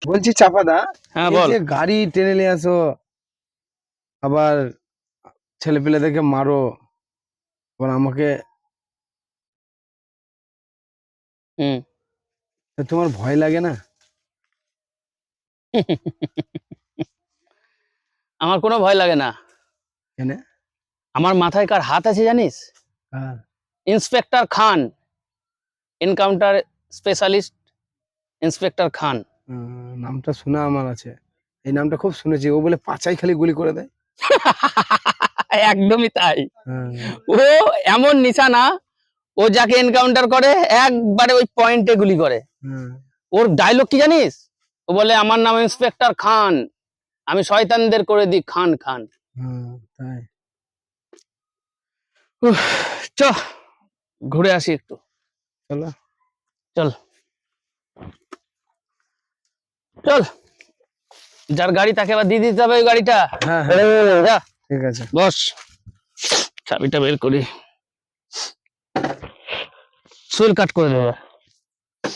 বলছি চাপাদা, হ্যাঁ এই বল। যে গাড়ি টেনে নিয়ে আসো, আবার ছেলে পেলেদেরকে মারো, আবার আমাকে, হুম। তা তোমার ভয় লাগে না? আমার কোনো ভয় লাগে না। কেন? আমার মাথায় কার হাত আছে জানিস? কার? ইন্সপেক্টর খান, এনকাউন্টার স্পেশালিস্ট ইন্সপেক্টর খান। নামটা শোনা আমার আছে, এই নামটা খুব শুনেছি। ও বলে পাছায় খালি গুলি করে দেয়। একদমই তাই। হ্যাঁ, ও এমন নিশানা, ও যাকে এনকাউন্টার করে একবারে ওই পয়েন্টে গুলি করে। হ্যাঁ, ওর ডায়লগ কি জানিস? ও বলে আমার নাম ইন্সপেক্টর খান, আমি শয়তানদের করে দিই খান খান। হ্যাঁ, তাই। উফ, চ ঘুরে আসি একটু। চলো। চল চল, যার গাড়ি তাকে আবার দিয়ে দিতে হবে ওই গাড়িটা। হ্যাঁ, হ্যাঁ, যা ঠিক আছে। বস, চাবিটা বের করি, সুইল কাট করে দেবে।